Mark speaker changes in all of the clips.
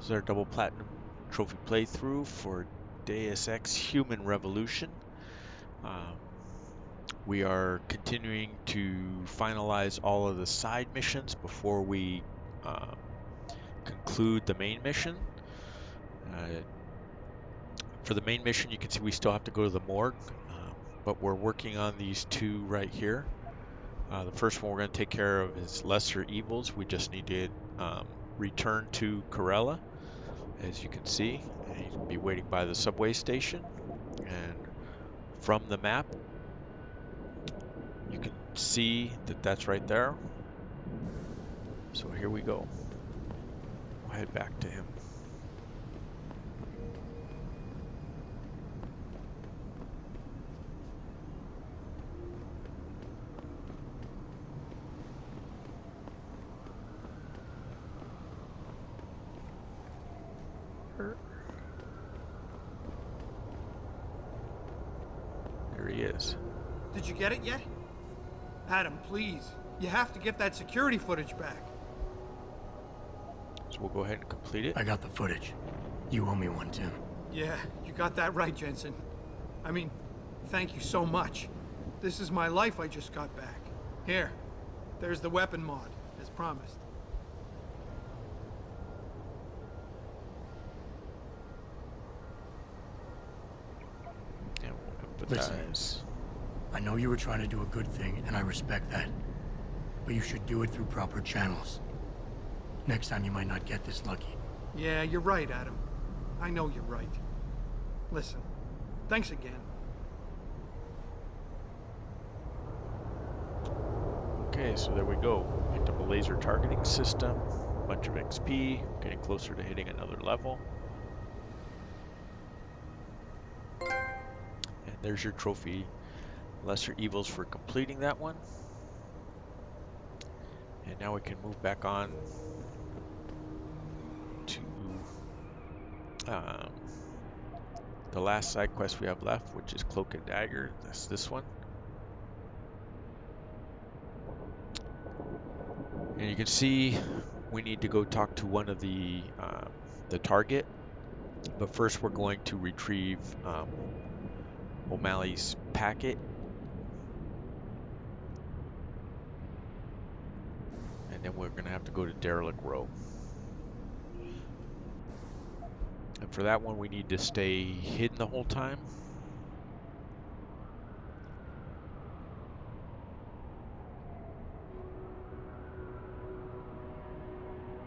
Speaker 1: This is our double platinum trophy playthrough for Deus Ex Human Revolution. We are continuing to finalize all of the side missions before we conclude the main mission. For the main mission, you can see we still have to go to the morgue, but we're working on these two right here. The first one we're going to take care of is lesser evils. We just need to return to Carella, as you can see. And he's be waiting by the subway station, and from the map you can see that that's right there. So here we go. We'll head back to him. There he is.
Speaker 2: Did you get it yet? Adam, please. You have to get that security footage back.
Speaker 1: So we'll go ahead and complete it.
Speaker 3: I got the footage. You owe me one, Tim.
Speaker 2: Yeah, you got that right, Jensen. I mean, thank you so much. This is my life I just got back. Here, there's the weapon mod, as promised.
Speaker 1: Yeah, we'll
Speaker 3: Listen, I know you were trying to do a good thing, and I respect that. But you should do it through proper channels. Next time you might not get this lucky.
Speaker 2: Yeah, you're right, Adam. I know you're right. Listen, thanks again.
Speaker 1: Okay, so there we go. Picked up a laser targeting system, a bunch of XP, getting closer to hitting another level. And there's your trophy, lesser evils, for completing that one. And now we can move back on to the last side quest we have left, which is Cloak and Dagger. That's this one. And you can see we need to go talk to one of the target, but first we're going to retrieve O'Malley's packet, and then we're going to have to go to Derelict Row. And for that one we need to stay hidden the whole time.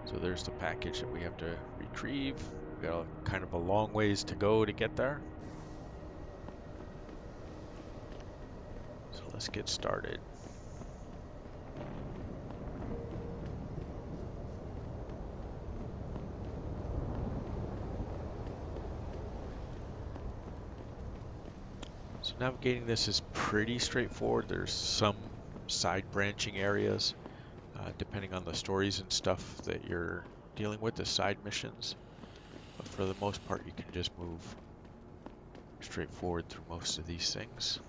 Speaker 1: So there's the package that we have to retrieve. We've got kind of a long ways to go to get there. So let's get started. So navigating this is pretty straightforward. There's some side branching areas. Depending on the stories and stuff that you're dealing with, the side missions. But for the most part, you can just move straightforward through most of these things.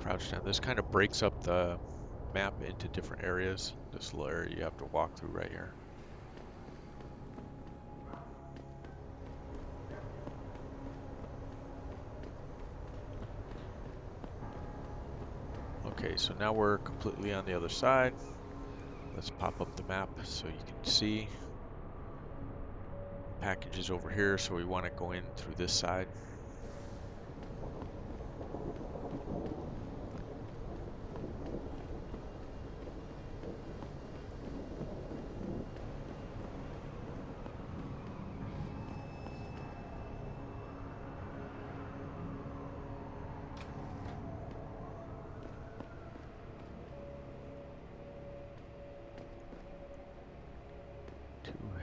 Speaker 1: Crouch down. This kind of breaks up the map into different areas. This little area you have to walk through right here. Okay, so now we're completely on the other side. Let's pop up the map so you can see. Package is over here, so we want to go in through this side.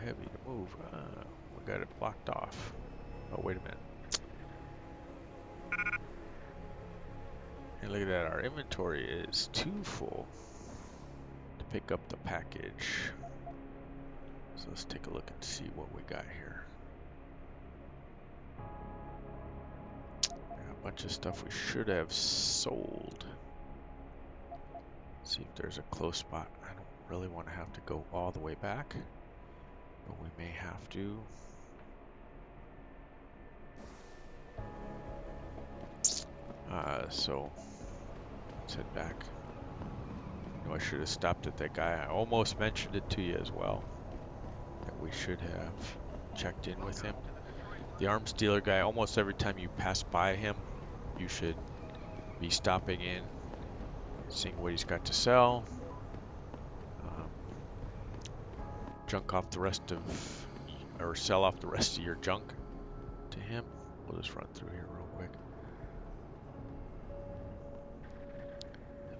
Speaker 1: Heavy to move. We got it blocked off. Oh, wait a minute. And look at that, our inventory is too full to pick up the package. So let's take a look and see what we got here. bunch of stuff we should have sold. See if there's a close spot. I don't really want to have to go all the way back, but we may have to. So let's head back. I should have stopped at that guy. I almost mentioned it to you as well, that we should have checked in with him. The arms dealer guy, almost every time you pass by him, you should be stopping in, seeing what he's got to sell. Junk off the rest of, or sell off the rest of your junk to him. We'll just run through here real quick.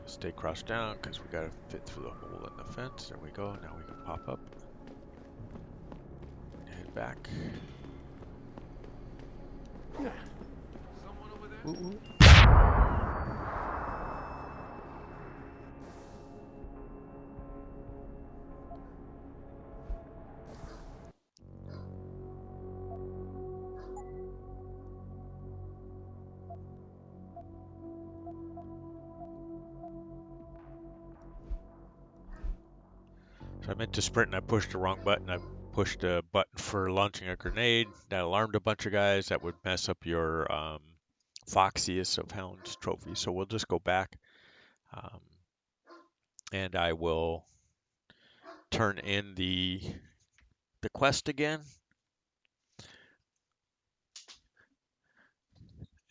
Speaker 1: Stay crouched down because we gotta fit through the hole in the fence. There we go. Now we can pop up. Head back.
Speaker 2: Someone over there?
Speaker 1: Ooh, ooh. So I meant to sprint and I pushed the wrong button. I pushed a button for launching a grenade. That alarmed a bunch of guys. That would mess up your Foxiest of Hounds trophy. So we'll just go back. And I will turn in the quest again.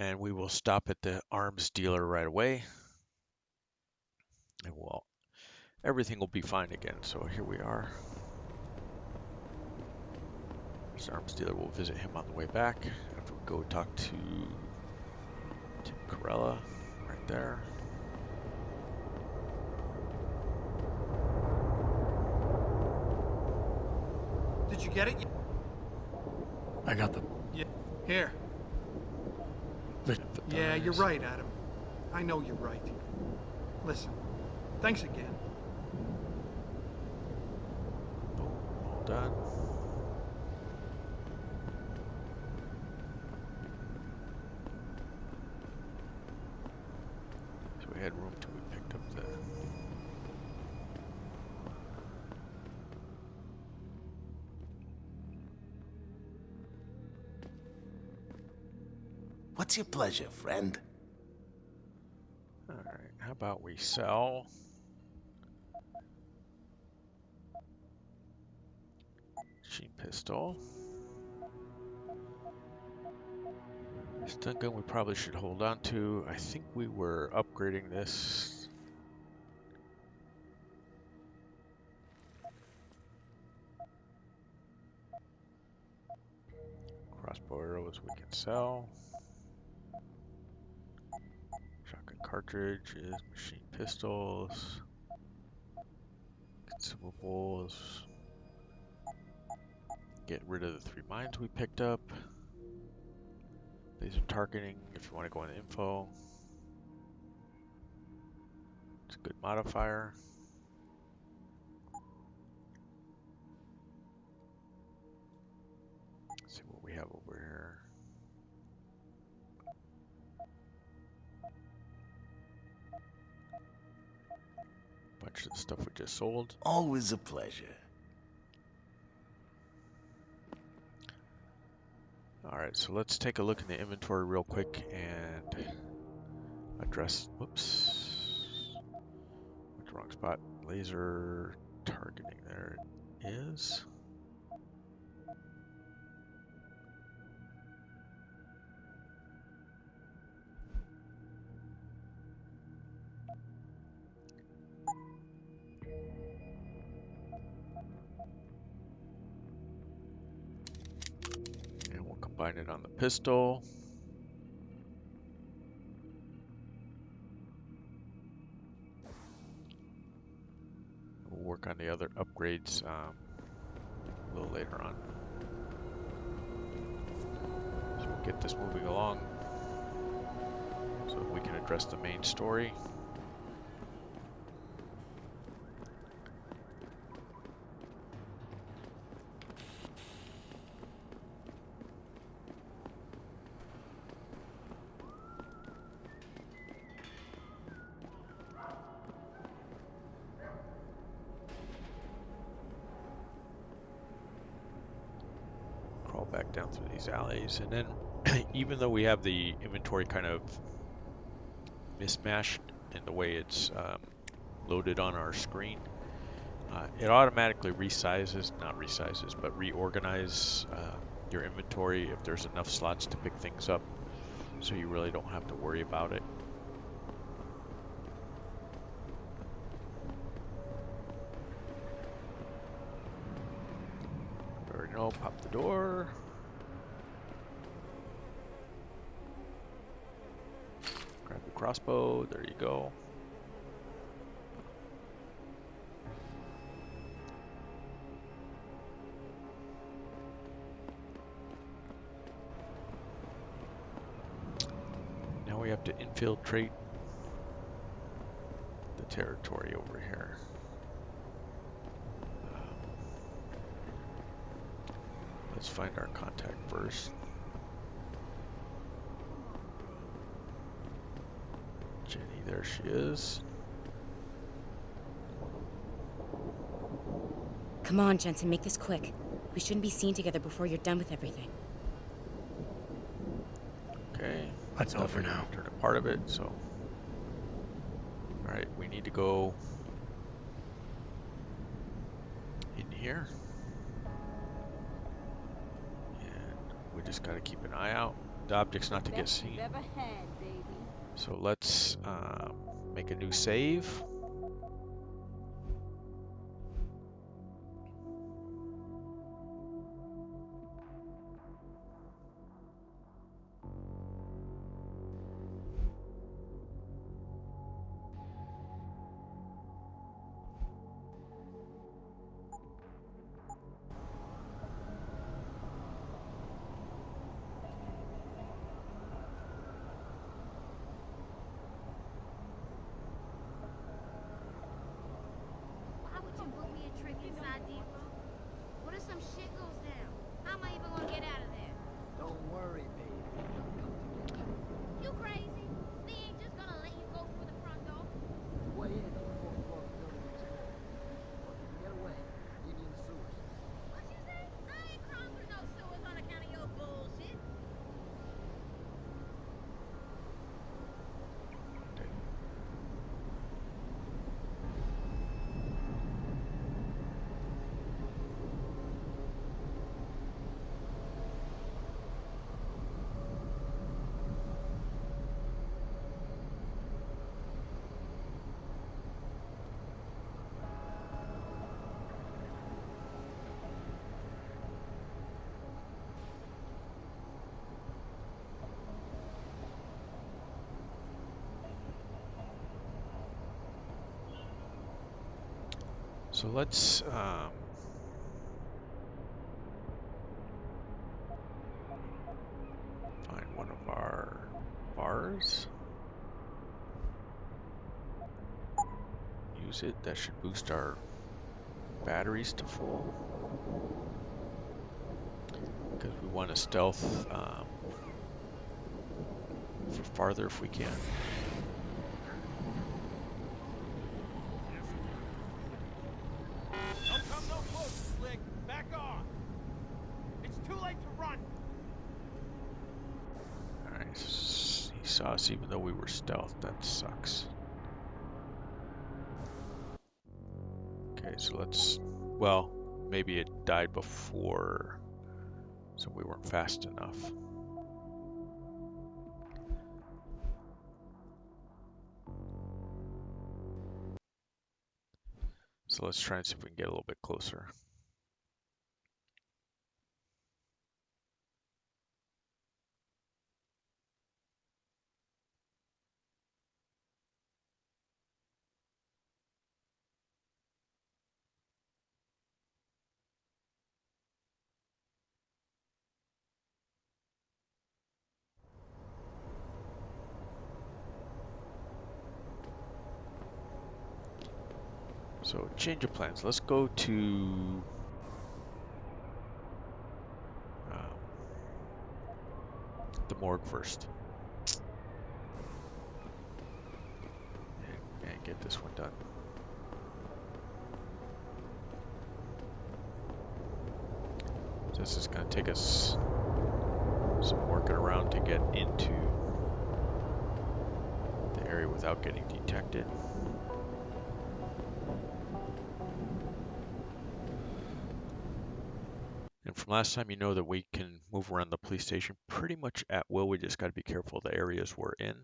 Speaker 1: And we will stop at the arms dealer right away. And everything will be fine again. So here we are. This arms dealer, will visit him on the way back after we go talk to Carella right there.
Speaker 2: Did you get it?
Speaker 3: I got the...
Speaker 2: Yeah. Here. Yeah, you're right, Adam. I know you're right. Listen, thanks again.
Speaker 1: Boom, all done. So we had room till we picked up the...
Speaker 4: What's your pleasure, friend?
Speaker 1: All right, how about we sell machine pistol. Stun gun we probably should hold on to. I think we were upgrading this. Crossbow arrows we can sell. Shotgun cartridges, machine pistols, consumables. Get rid of the 3 mines we picked up. Laser targeting if you want to go in info. It's a good modifier. Let's see what we have over here. Bunch of the stuff we just sold.
Speaker 4: Always a pleasure.
Speaker 1: Alright, so let's take a look in the inventory real quick and address, whoops, went the wrong spot. Laser targeting, there it is. And we'll combine it on the pistol. We'll work on the other upgrades a little later on. So we'll get this moving along so that we can address the main story. back down through these alleys. And then even though we have the inventory kind of mismatched in the way it's loaded on our screen, it automatically not resizes, but reorganize your inventory if there's enough slots to pick things up, so you really don't have to worry about it. Already know, pop the door. Grab the crossbow, there you go. Now we have to infiltrate the territory over here. Let's find our contact first. Jenny, there she is.
Speaker 5: Come on, Jensen, make this quick. We shouldn't be seen together before you're done with everything.
Speaker 1: Okay.
Speaker 3: That's all for now.
Speaker 1: Turn a part of it, so. Alright, we need to go in here. And we just gotta keep an eye out. The object's not to get seen. So let's make a new save. So let's find one of our bars. Use it. That should boost our batteries to full. Because we want to stealth for farther if we can. Saw us even though we were stealth. That sucks. Okay, so let's, well, maybe it died before, so we weren't fast enough. So let's try and see if we can get a little bit closer. So change of plans. Let's go to the morgue first. And get this one done. So this is going to take us Some working around to get into the area without getting detected. And from last time, you know that we can move around the police station pretty much at will. We just got to be careful of the areas we're in.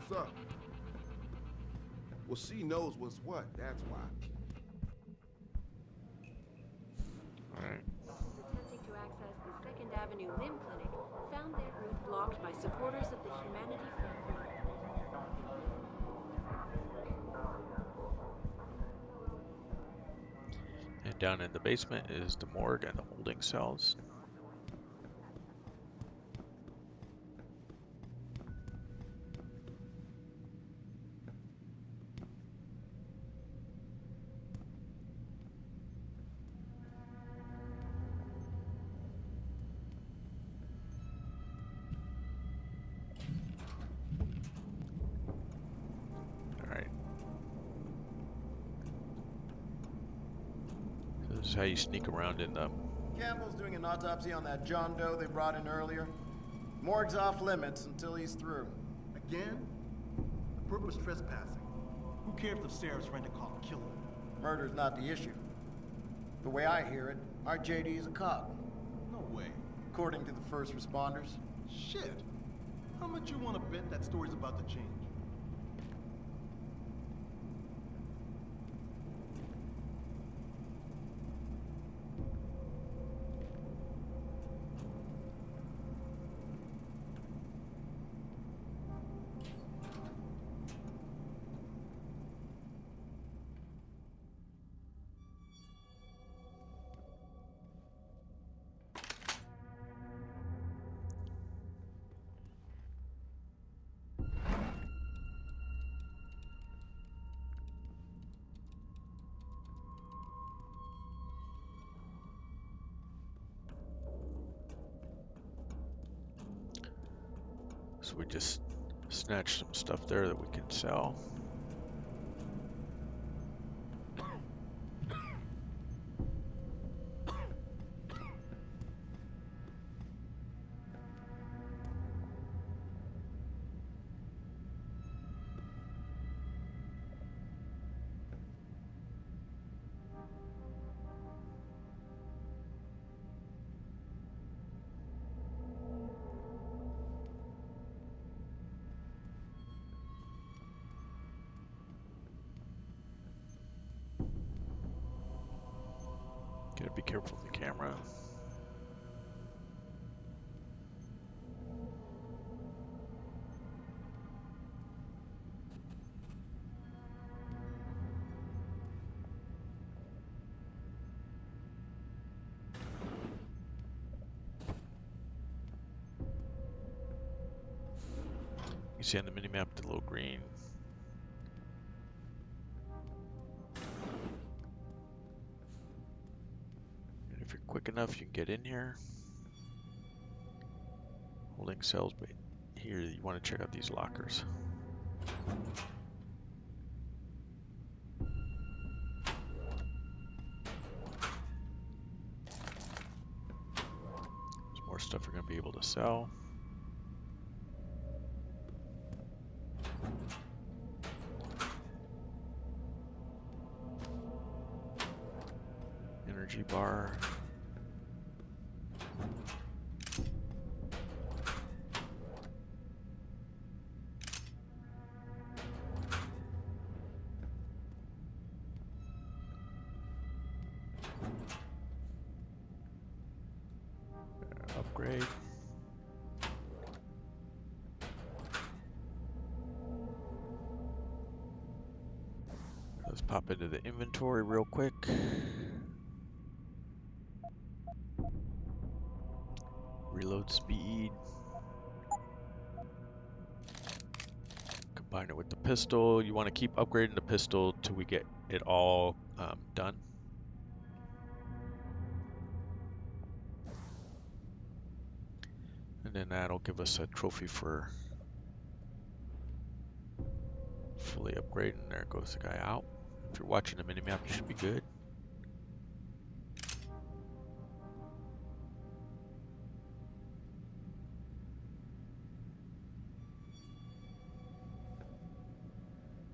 Speaker 6: What's up? Well, she knows what's what, that's why.
Speaker 1: All right.
Speaker 7: Attempting to access the 2nd Avenue Limb Clinic found their route blocked by supporters of the Humanity Front.
Speaker 1: And down in the basement is the morgue and the holding cells. All right. So this is how you sneak around in the...
Speaker 8: Campbell's doing an autopsy on that John Doe they brought in earlier. Morgue's off limits until he's through.
Speaker 9: Again? The perp was trespassing. Who cares if Sarah's trying to call a killer?
Speaker 8: Murder's not the issue. The way I hear it, our JD is a cop.
Speaker 9: No way.
Speaker 8: According to the first responders.
Speaker 9: Shit. How much you want to bet that story's about to change?
Speaker 1: So we just snatched some stuff there that we can sell. Gotta be careful of the camera. You see on the minimap the little green. And if you're quick enough, you can get in here. Holding cells, but here you want to check out these lockers. There's more stuff we're going to be able to sell. Energy bar. Upgrade. Let's pop into the inventory real quick. Reload speed. Combine it with the pistol. You want to keep upgrading the pistol till we get it all done. then that'll give us a trophy for fully upgrading. There goes the guy out. If you're watching the minimap, you should be good.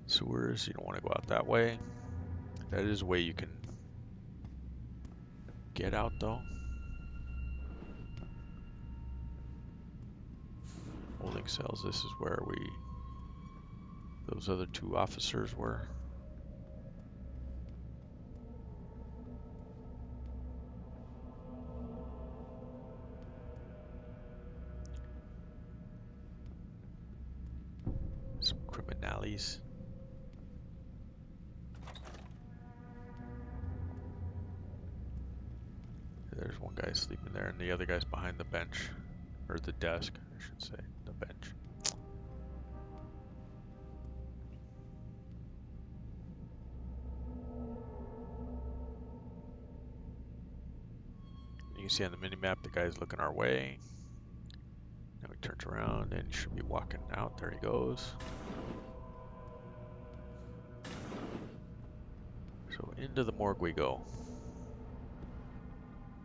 Speaker 1: Sewers, you don't want to go out that way. That is a way you can get out though. Holding cells, this is where those other two officers were. Some criminalities. There's one guy sleeping there, and the other guy's behind the bench, or the desk, I should say, the bench. You can see on the mini-map the guy's looking our way. Now he turns around and he should be walking out. There he goes. So into the morgue we go.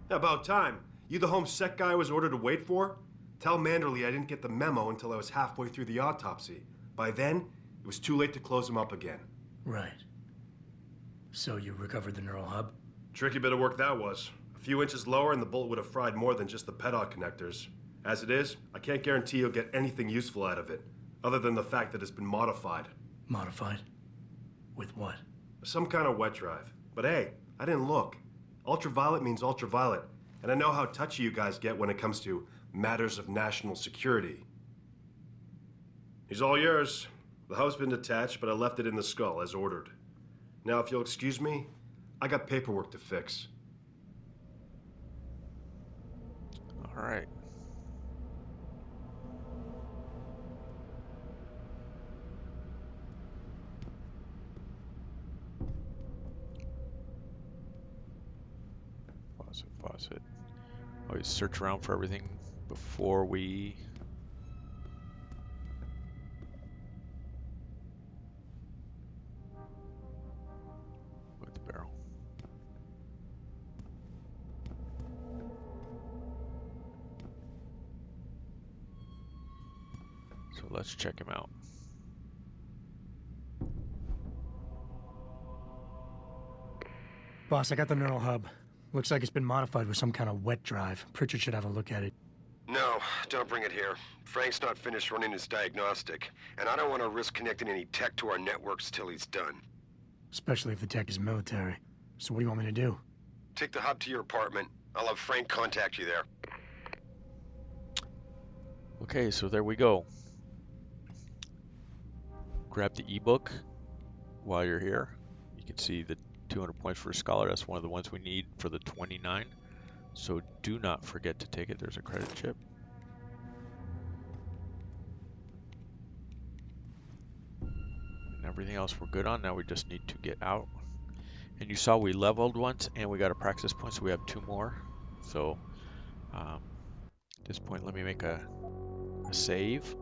Speaker 10: About time. You the home sec guy I was ordered to wait for? Tell Manderley I didn't get the memo until I was halfway through the autopsy. By then, it was too late to close him up again.
Speaker 3: Right. So you recovered the neural hub?
Speaker 10: Tricky bit of work that was. A few inches lower and the bullet would have fried more than just the pedal connectors. As it is, I can't guarantee you'll get anything useful out of it, other than the fact that it's been modified.
Speaker 3: Modified? With what?
Speaker 10: Some kind of wet drive. But hey, I didn't look. Ultraviolet means ultraviolet, and I know how touchy you guys get when it comes to matters of national security. He's all yours. The hub's been detached, but I left it in the skull as ordered. Now, if you'll excuse me, I got paperwork to fix.
Speaker 1: All right. Faucet. Always search around for everything before we with the barrel. So let's check him out.
Speaker 3: Boss, I got the neural hub. Looks like it's been modified with some kind of wet drive. Pritchard should have a look at it.
Speaker 11: No, don't bring it here. Frank's not finished running his diagnostic, and I don't want to risk connecting any tech to our networks till he's done.
Speaker 3: Especially if the tech is military. So what do you want me to do?
Speaker 11: Take the hub to your apartment. I'll have Frank contact you there.
Speaker 1: Okay, so there we go. Grab the ebook while you're here. You can see the 200 points for a scholar. That's one of the ones we need for the 29. So do not forget to take it. There's a credit chip. And everything else we're good on. Now we just need to get out. And you saw we leveled once and we got a praxis point, so we have 2 more. So at this point, let me make a save.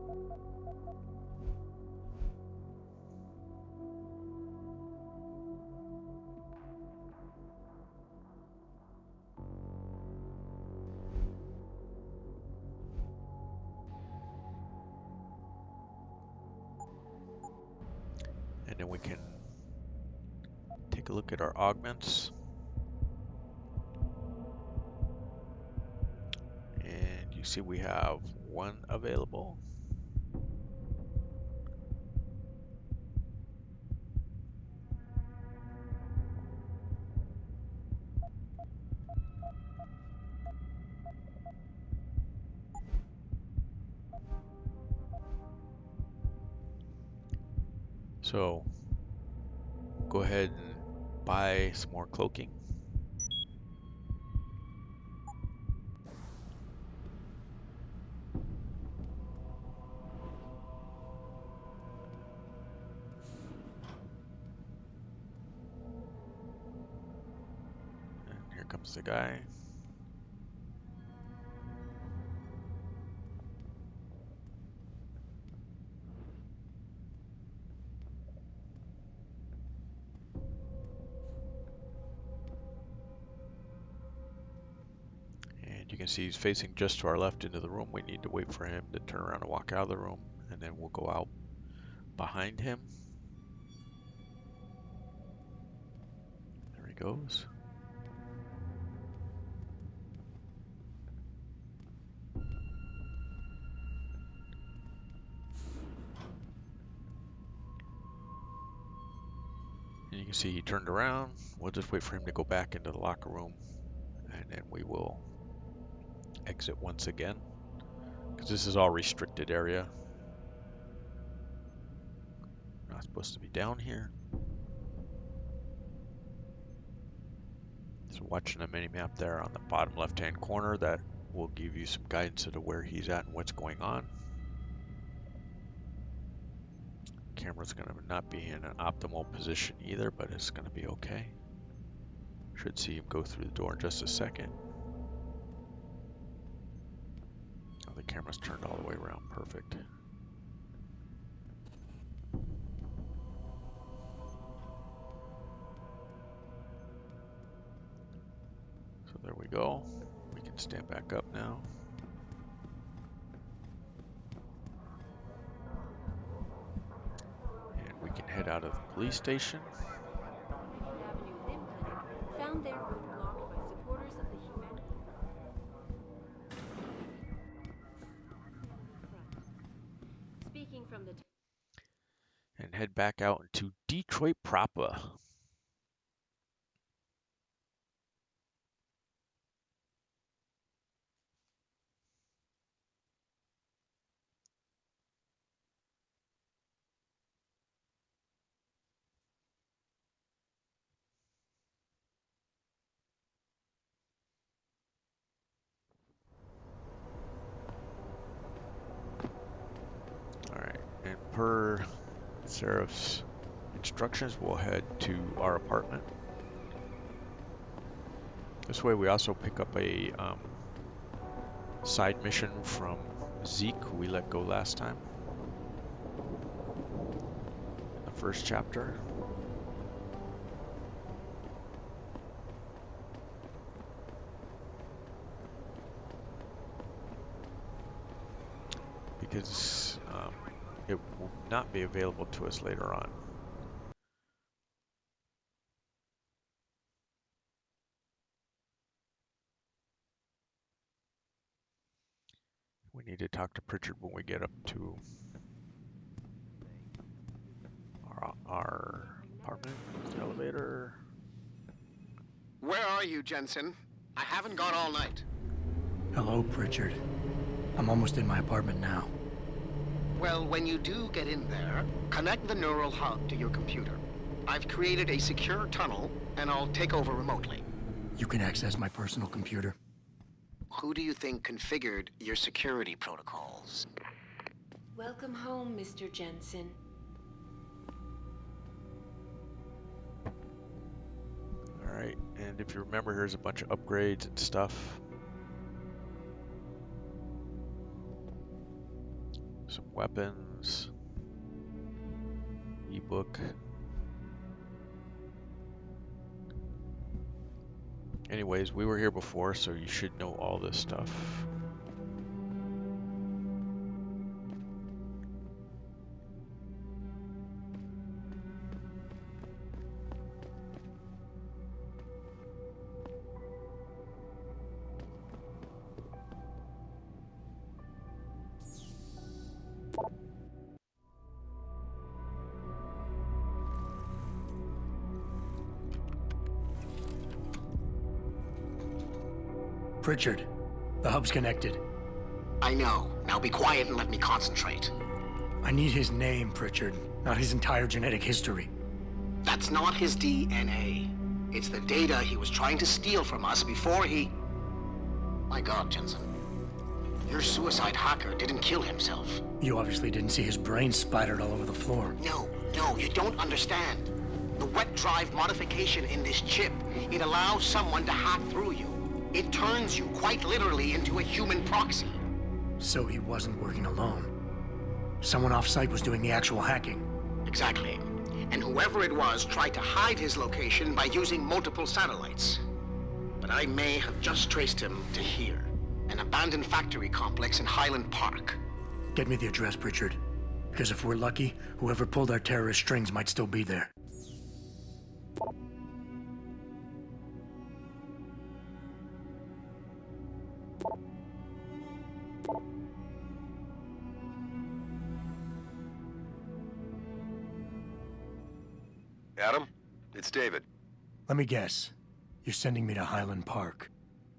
Speaker 1: And then we can take a look at our augments. And you see we have 1 available. So go ahead and buy some more cloaking. And here comes the guy. And you can see he's facing just to our left into the room. We need to wait for him to turn around and walk out of the room, and then we'll go out behind him. There he goes. And you can see he turned around. We'll just wait for him to go back into the locker room, and then we will exit once again, because this is all restricted area. Not supposed to be down here. So watching the mini map there on the bottom left hand corner, that will give you some guidance as to where he's at and what's going on. Camera's going to not be in an optimal position either, but it's going to be okay. Should see him go through the door in just a second. Oh, the camera's turned all the way around. Perfect. So there we go. We can stand back up now. And we can head out of the police station.
Speaker 7: Avenue Limb Clinic found their route blocked by supporters of the humanity. Speaking from the
Speaker 1: And head back out into Detroit proper. Alright, and per Seraph's instructions, we'll head to our apartment. This way we also pick up a side mission from Zeke, who we let go last time in the first chapter. Because it will not be available to us later on. We need to talk to Pritchard when we get up to our apartment. The elevator.
Speaker 12: Where are you, Jensen? I haven't gone all night.
Speaker 3: Hello, Pritchard. I'm almost in my apartment now.
Speaker 12: Well, when you do get in there, connect the neural hub to your computer. I've created a secure tunnel, and I'll take over remotely.
Speaker 3: You can access my personal computer.
Speaker 12: Who do you think configured your security protocols?
Speaker 7: Welcome home, Mr. Jensen.
Speaker 1: Alright, and if you remember, here's a bunch of upgrades and stuff. Some weapons. Ebook. Anyways, we were here before, so you should know all this stuff.
Speaker 3: Pritchard, the hub's connected.
Speaker 12: I know. Now be quiet and let me concentrate.
Speaker 3: I need his name, Pritchard, not his entire genetic history.
Speaker 12: That's not his DNA. It's the data he was trying to steal from us before he... My God, Jensen. Your suicide hacker didn't kill himself.
Speaker 3: You obviously didn't see his brain splattered all over the floor.
Speaker 12: No, you don't understand. The wet drive modification in this chip, it allows someone to hack through you. It turns you quite literally into a human proxy.
Speaker 3: So he wasn't working alone. Someone off-site was doing the actual hacking.
Speaker 12: Exactly. And whoever it was tried to hide his location by using multiple satellites. But I may have just traced him to here. abandoned factory complex in Highland Park.
Speaker 3: Get me the address, Pritchard. Because if we're lucky, whoever pulled our terrorist strings might still be there.
Speaker 11: Adam, it's David.
Speaker 3: Let me guess. You're sending me to Highland Park.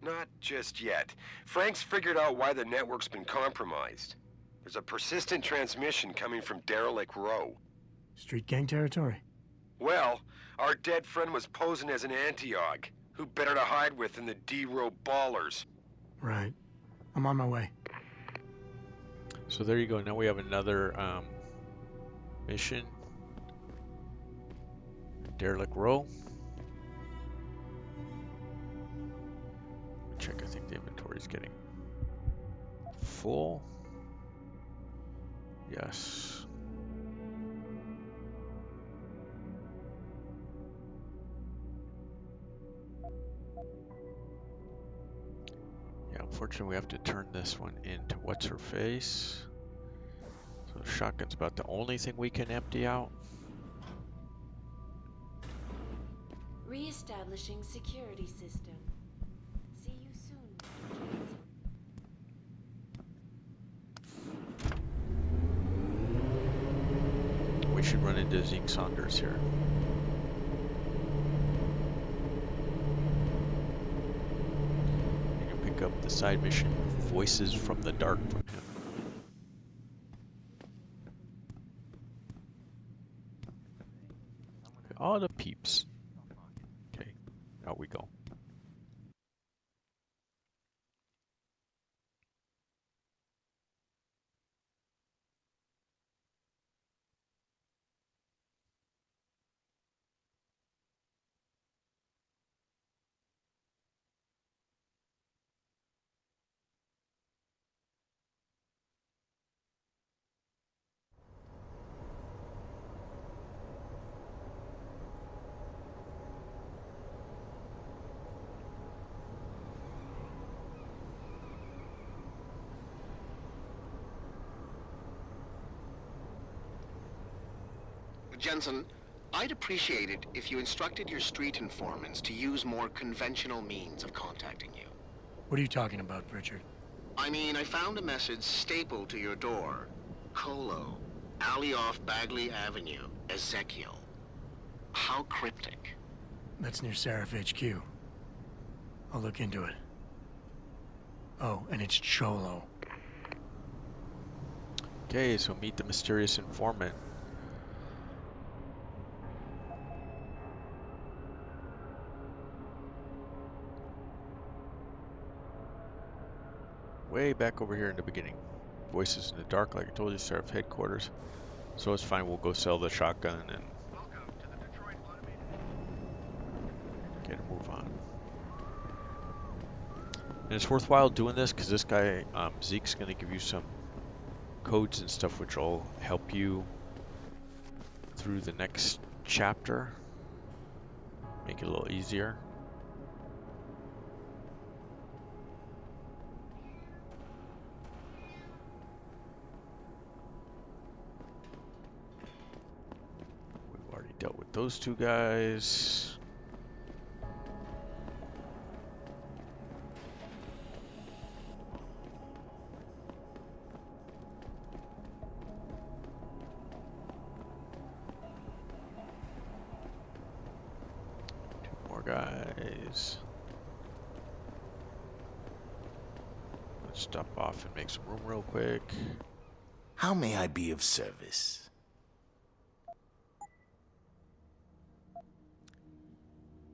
Speaker 11: Not just yet. Frank's figured out why the network's been compromised. There's a persistent transmission coming from Derelict Row.
Speaker 3: Street gang territory?
Speaker 11: Well, our dead friend was posing as an Antiog. Who better to hide with than the D-Row ballers?
Speaker 3: Right. I'm on my way.
Speaker 1: So there you go. Now we have another mission. Derelict Row. Check. I think the inventory is getting full. Yes. Yeah, unfortunately we have to turn this one into what's her face. So the shotgun's about the only thing we can empty out.
Speaker 7: Re-establishing security system. See you soon.
Speaker 1: We should run into Zeke Saunders here. You can pick up the side mission, Voices from the Dark, from him. All the peeps. Okay, out we go.
Speaker 12: Jensen, I'd appreciate it if you instructed your street informants to use more conventional means of contacting you.
Speaker 3: What are you talking about, Pritchard?
Speaker 12: I mean, I found a message stapled to your door. Colo, alley off Bagley Avenue, Ezekiel. How cryptic.
Speaker 3: That's near Seraph HQ. I'll look into it. Oh, and it's Cholo.
Speaker 1: Okay, so meet the mysterious informant. Way back over here in the beginning. Voices in the Dark, like I told you, Seraph headquarters. So it's fine, we'll go sell the shotgun and get a move on. And it's worthwhile doing this because this guy, Zeke's going to give you some codes and stuff which will help you through the next chapter. Make it a little easier. We've already dealt with those two guys. Guys, let's stop off and make some room real quick.
Speaker 4: How may I be of service?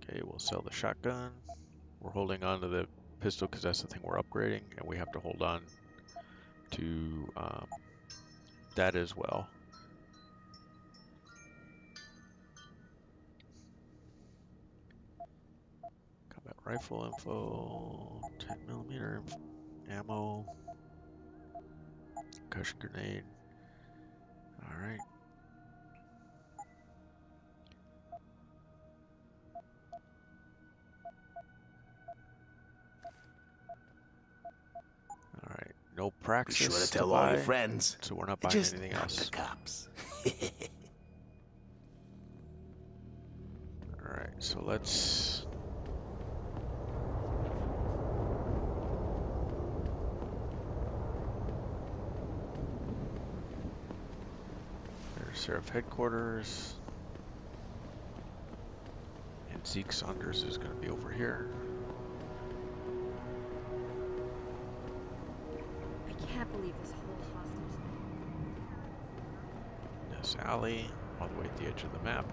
Speaker 1: Okay, we'll sell the shotgun. We're holding on to the pistol because that's the thing we're upgrading, and we have to hold on to that as well. Combat rifle info, 10mm ammo, concussion grenade. All right. no
Speaker 4: Be
Speaker 1: Praxis
Speaker 4: sure to
Speaker 1: to
Speaker 4: tell all your
Speaker 1: buy,
Speaker 4: friends.
Speaker 1: so we're not buying
Speaker 4: Just
Speaker 1: anything
Speaker 4: not
Speaker 1: else.
Speaker 4: the cops.
Speaker 1: Alright, so let's... There's Sheriff Headquarters. And Zeke Saunders is going to be over here.
Speaker 5: I can't believe this whole hostage thing.
Speaker 1: This alley, all the way at the edge of the map.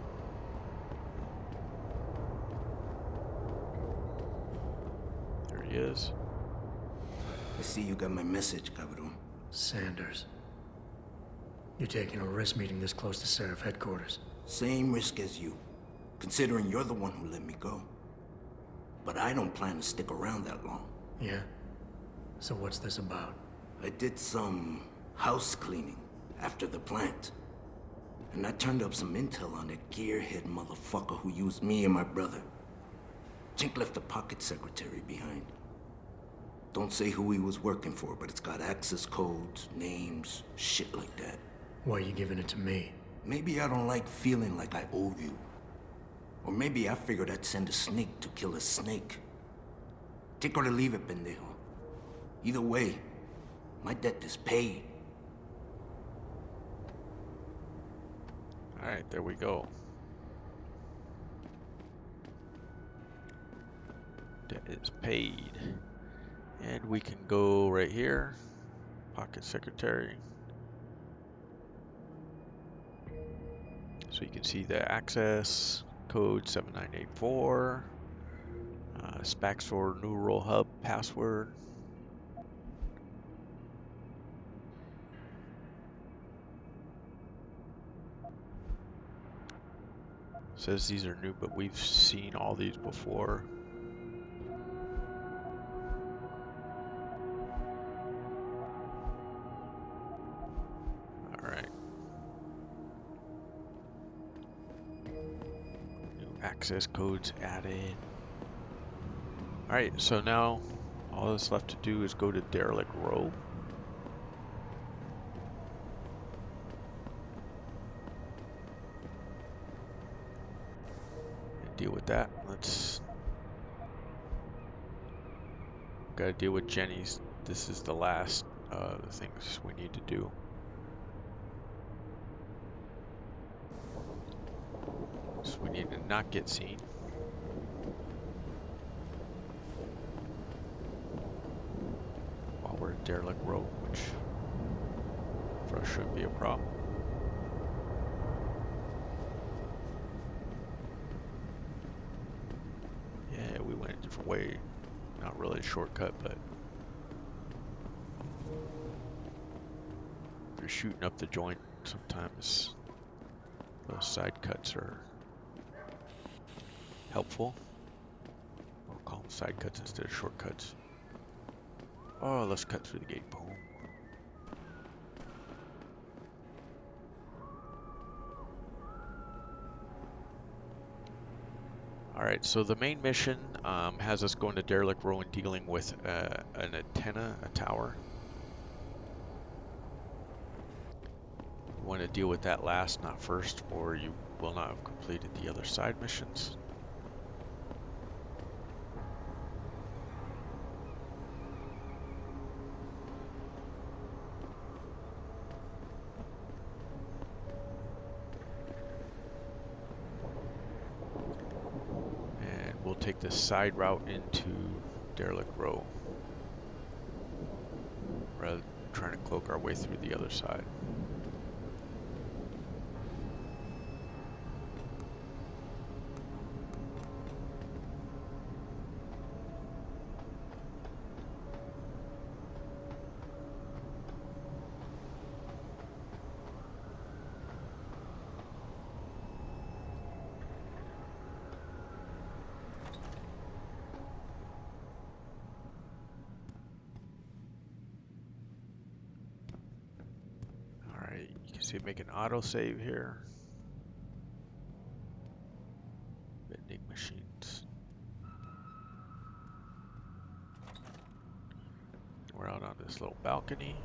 Speaker 1: There he is.
Speaker 12: I see you got my message, cabrón.
Speaker 3: Sanders. You're taking a risk meeting this close to Sheriff Headquarters.
Speaker 12: Same risk as you, considering you're the one who let me go. But I don't plan to stick around that long.
Speaker 3: Yeah? So what's this about?
Speaker 12: I did some house cleaning after the plant. And I turned up some intel on that gearhead motherfucker who used me and my brother. Chink left the pocket secretary behind. Don't say who he was working for, but it's got access codes, names, shit like that.
Speaker 3: Why are you giving it to me?
Speaker 12: Maybe I don't like feeling like I owe you. Or maybe I figured I'd send a snake to kill a snake. Take or to leave it, pendejo. Either way, my debt is paid.
Speaker 1: Alright, there we go. Debt is paid. And we can go right here. Pocket secretary. So you can see the access code 7984. Specs for neural hub password. Says these are new, but we've seen all these before. Alright. New access codes added. Alright, so now all that's left to do is go to Derelict Row. And deal with that. Gotta deal with Jenny's. This is the last things we need to do. So we need to not get seen. While we're at Derelict Row, which for us shouldn't be a problem. Yeah, we went a different way. Not really a shortcut, but if you're shooting up the joint, sometimes those side cuts are helpful. We'll call them side cuts instead of shortcuts. Oh, let's cut through the gate. Boom. Alright, so the main mission has us going to Derelict Row and dealing with an antenna, a tower. You want to deal with that last, not first, or you will not have completed the other side missions. We'll take the side route into Derelict Row rather than trying to cloak our way through the other side. You can see make an autosave here. Vending machines. we're out on this little balcony.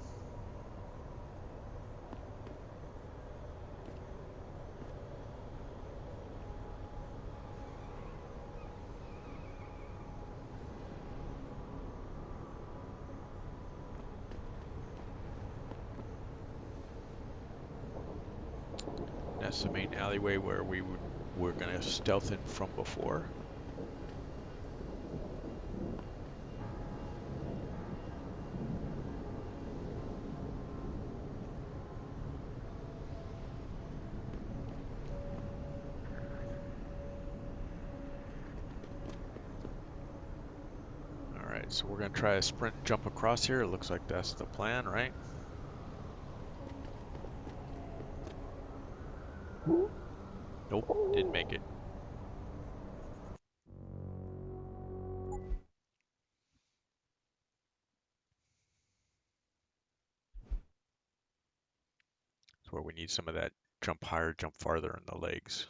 Speaker 1: That's the main alleyway where we're gonna stealth in from before. All right, so we're gonna try a sprint jump across here. It looks like that's the plan, right? Nope, didn't make it. That's where we need some of that jump higher, jump farther in the legs.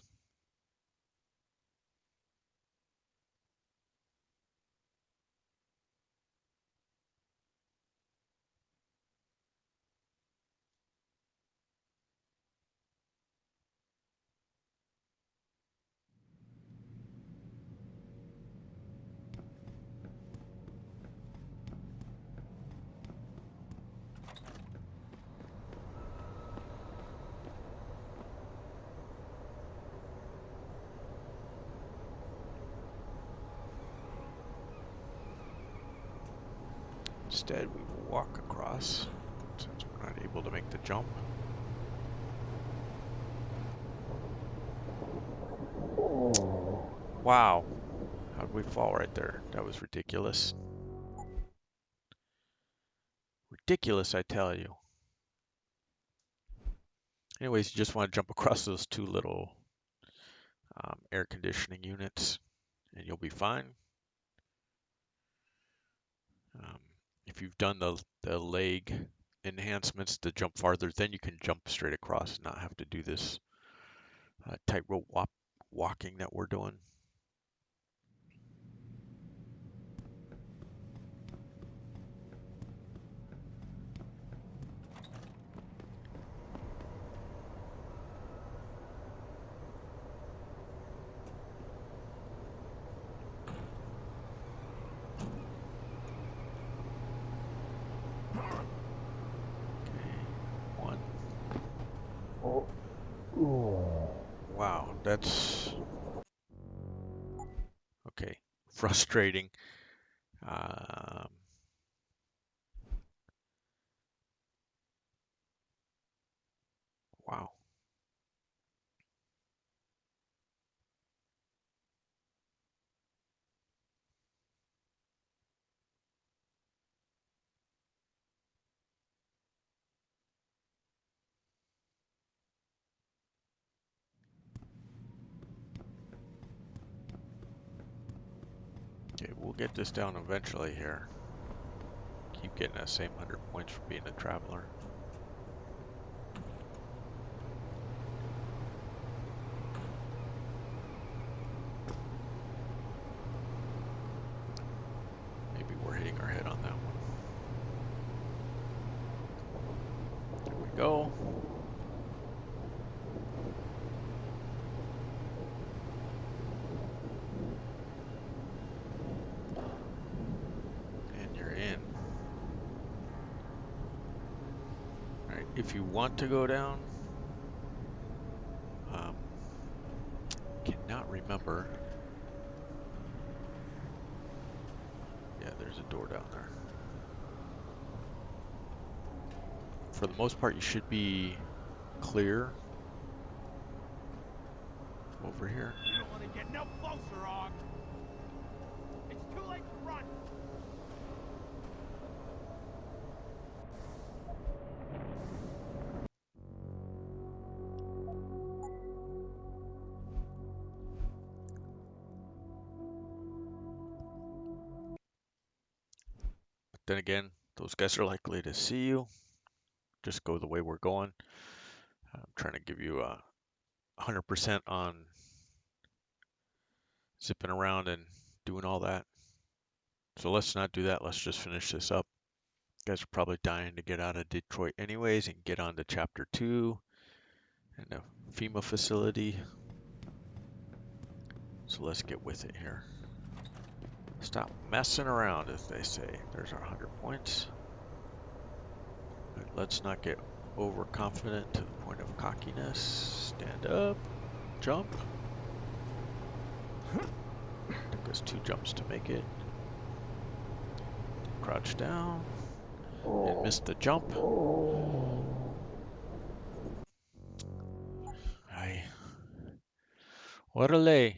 Speaker 1: Instead, we will walk across since we're not able to make the jump. Wow, how did we fall right there? That was ridiculous. Ridiculous, I tell you. Anyways, you just want to jump across those two little air conditioning units and you'll be fine. Um, if you've done the leg enhancements to jump farther, then you can jump straight across and not have to do this tightrope walking that we're doing. Wow, that's okay. Frustrating. Wow. Okay, we'll get this down eventually here. Keep getting that same 100 points for being a traveler. Maybe we're hitting our head on that one. There we go. And you're in. All right, if you want to go down, cannot remember. Yeah, there's a door down there. For the most part, you should be clear over here.
Speaker 13: You don't want to get no closer, Og. It's too late to run.
Speaker 1: But then again, those guys are likely to see you. Just go the way we're going. I'm trying to give you a 100% on zipping around and doing all that. So let's not do that. Let's just finish this up. guys are probably dying to get out of Detroit anyways and get on to Chapter 2 and the FEMA facility. So let's get with it here. Stop messing around, as they say. There's our 100 points. But let's not get overconfident to the point of cockiness. Stand up. Jump. Took us 2 jumps to make it. Crouch down. And missed the jump. Orale. I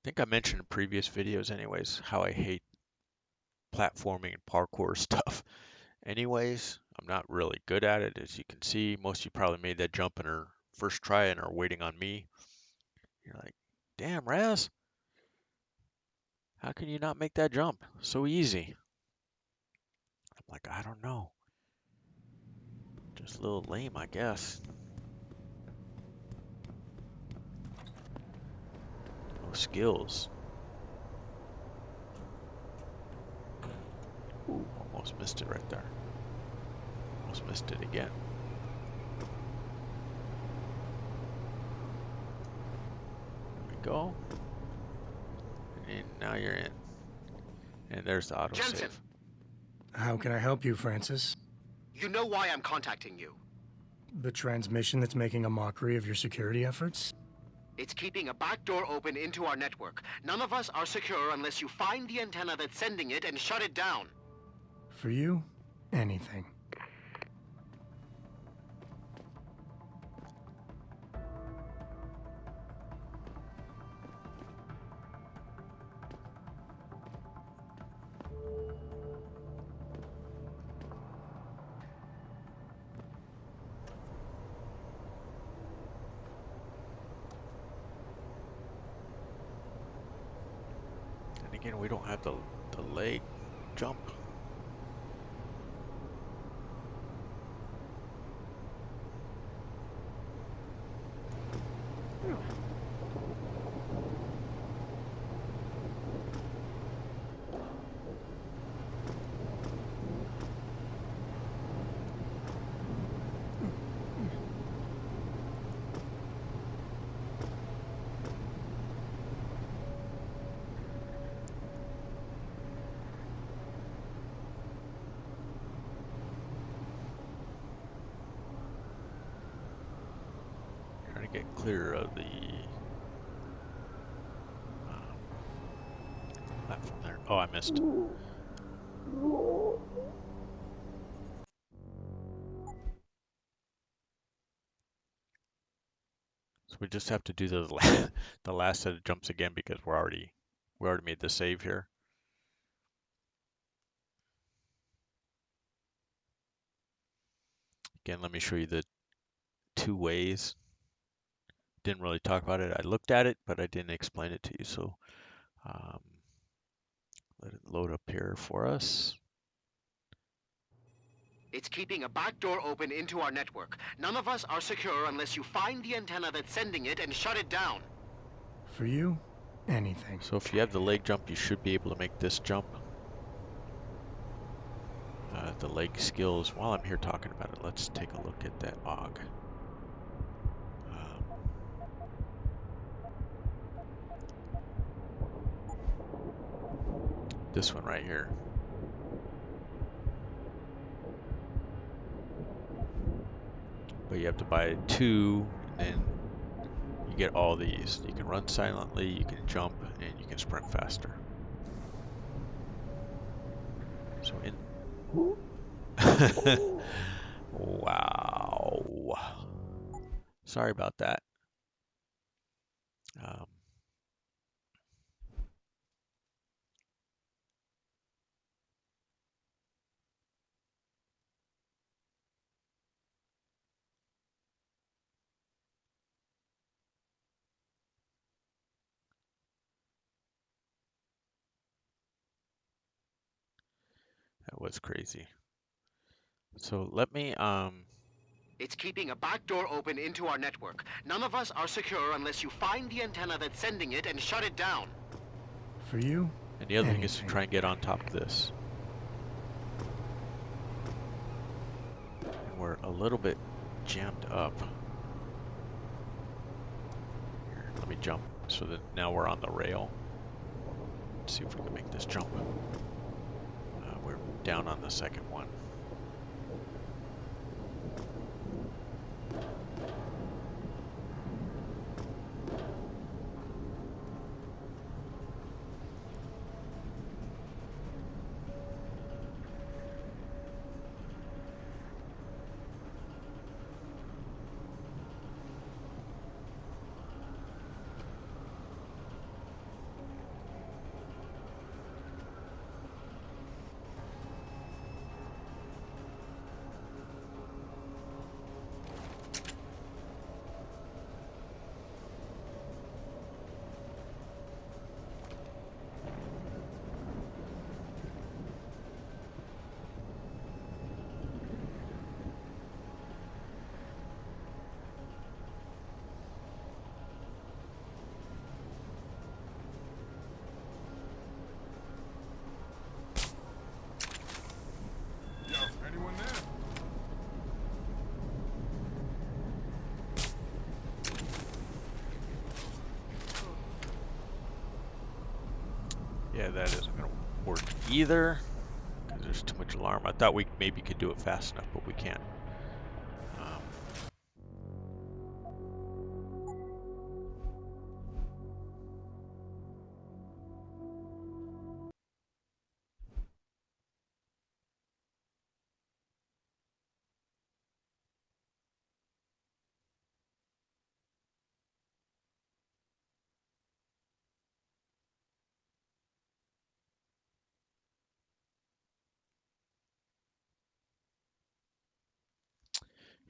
Speaker 1: think I mentioned in previous videos anyways how I hate platforming and parkour stuff. Anyways, I'm not really good at it, as you can see. Most of you probably made that jump in her first try and are waiting on me. You're like, damn, Raz, how can you not make that jump? So easy. I'm like, I don't know. Just a little lame, I guess. No skills. Ooh, almost missed it right there. Almost missed it again. There we go. And now you're in. And there's the autosave.
Speaker 3: How can I help you, Francis?
Speaker 14: You know why I'm contacting you.
Speaker 3: The transmission that's making a mockery of your security efforts?
Speaker 14: It's keeping a back door open into our network. None of us are secure unless you find the antenna that's sending it and shut it down.
Speaker 3: For you, anything.
Speaker 1: Again, we don't have the leg jump. Get clear of the platform there. Oh, I missed. So we just have to do the last set of jumps again because we already made the save here. Again, let me show you the 2 ways. Didn't really talk about it. I looked at it, but I didn't explain it to you. So let it load up here for us.
Speaker 14: It's keeping a back door open into our network. None of us are secure unless you find the antenna that's sending it and shut it down.
Speaker 3: For you, anything.
Speaker 1: So if you have the leg jump, you should be able to make this jump. The leg skills, while I'm here talking about it, let's take a look at that AUG. This one right here. But you have to buy 2, and then you get all these. You can run silently, you can jump, and you can sprint faster. So in... Wow. Sorry about that. That was crazy. So let me
Speaker 14: It's keeping a back door open into our network. None of us are secure unless you find the antenna that's sending it and shut it down.
Speaker 3: For you,
Speaker 1: and the other thing is to try and get on top of this. we're a little bit jammed up. Here, let me jump so that now we're on the rail. Let's see if we can make this jump. We're down on the second one.
Speaker 6: Anyone there?
Speaker 1: Yeah, that isn't going to work either because there's too much alarm. I thought we maybe could do it fast enough, but we can't.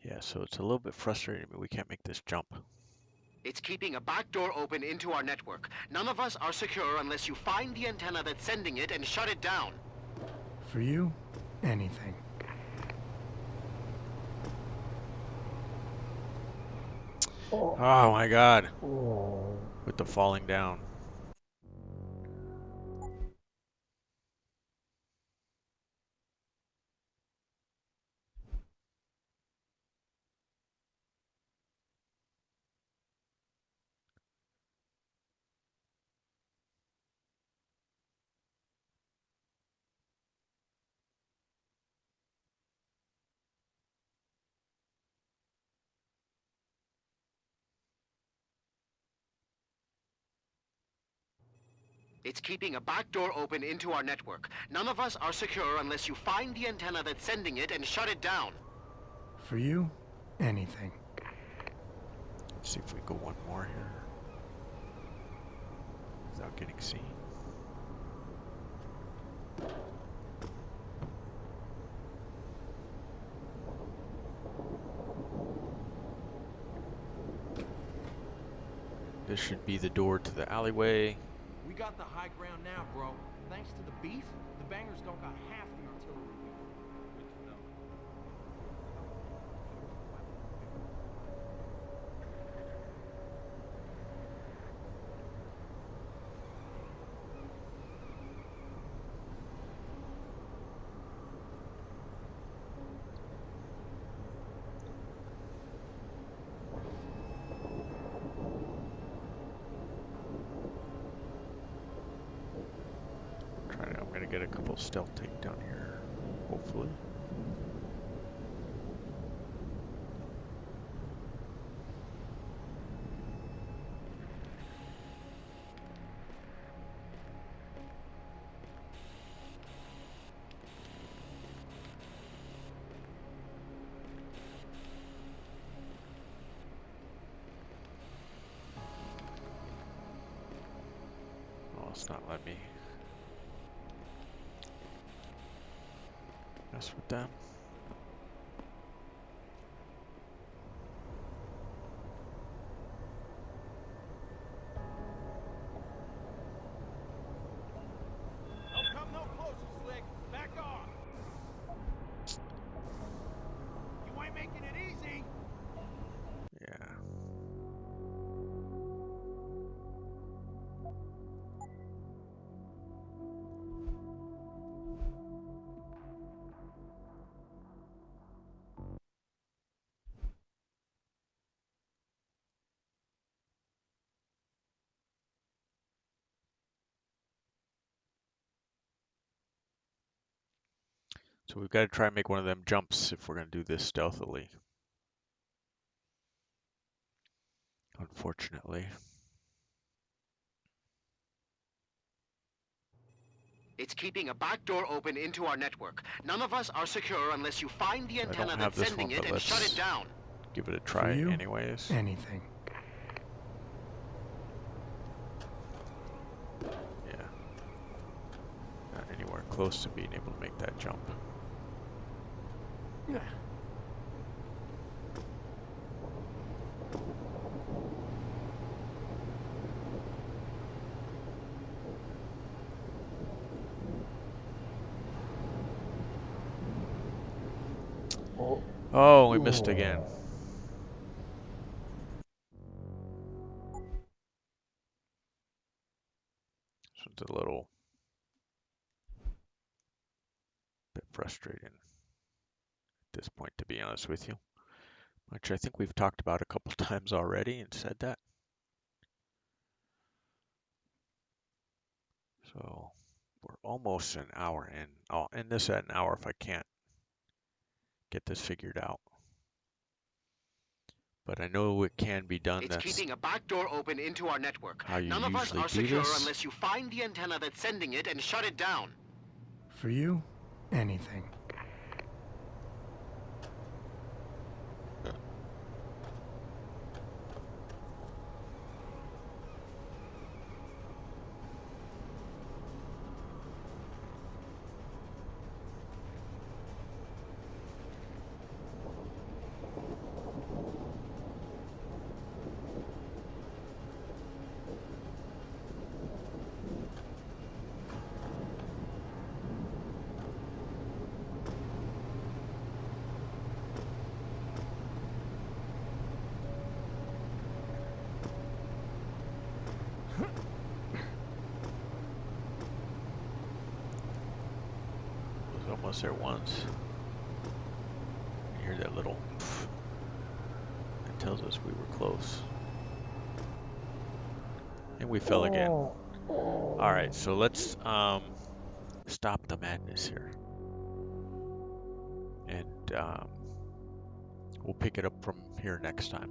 Speaker 1: Yeah, so it's a little bit frustrating, but we can't make this jump.
Speaker 14: It's keeping a back door open into our network. None of us are secure unless you find the antenna that's sending it and shut it down.
Speaker 3: For you, anything.
Speaker 1: Oh my god. With the falling down.
Speaker 14: It's keeping a back door open into our network. None of us are secure unless you find the antenna that's sending it and shut it down.
Speaker 3: For you, anything.
Speaker 1: Let's see if we go one more here. Without getting seen. This should be the door to the alleyway.
Speaker 13: We got the high ground now, bro. Thanks to the beef, the bangers don't got half the artillery we do. Good to know.
Speaker 1: I'm gonna get a couple stealth takedown here, hopefully. Oh, it's not letting me mess with them.
Speaker 13: Don't come no closer, Slick. Back off. You ain't making it easy.
Speaker 1: Yeah. So we've got to try and make one of them jumps if we're going to do this stealthily. Unfortunately.
Speaker 14: It's keeping a back door open into our network. None of us are secure unless you find the
Speaker 1: I don't
Speaker 14: antenna
Speaker 1: have
Speaker 14: that's
Speaker 1: this
Speaker 14: sending
Speaker 1: one,
Speaker 14: it
Speaker 1: but
Speaker 14: and shut
Speaker 1: let's
Speaker 14: it down.
Speaker 1: give it a
Speaker 3: For
Speaker 1: try
Speaker 3: you,
Speaker 1: anyways.
Speaker 3: anything.
Speaker 1: Yeah. Not anywhere close to being able to make that jump.
Speaker 3: Yeah.
Speaker 1: Oh, we missed again. So it's a little bit frustrating at this point, to be honest with you. Which I think we've talked about a couple times already and said that. So we're almost an hour in. I'll end this at an hour if I can't get this figured out. But I know it can be done.
Speaker 14: It's
Speaker 1: That's
Speaker 14: keeping a back door open into our network.
Speaker 1: how you
Speaker 14: None of us
Speaker 1: usually
Speaker 14: are
Speaker 1: do
Speaker 14: secure
Speaker 1: this.
Speaker 14: unless you find the antenna that's sending it and shut it down.
Speaker 3: For you, anything.
Speaker 1: Was almost there once. You hear that little pff. It tells us we were close. And we fell again. Alright, so let's stop the madness here. And we'll pick it up from here next time.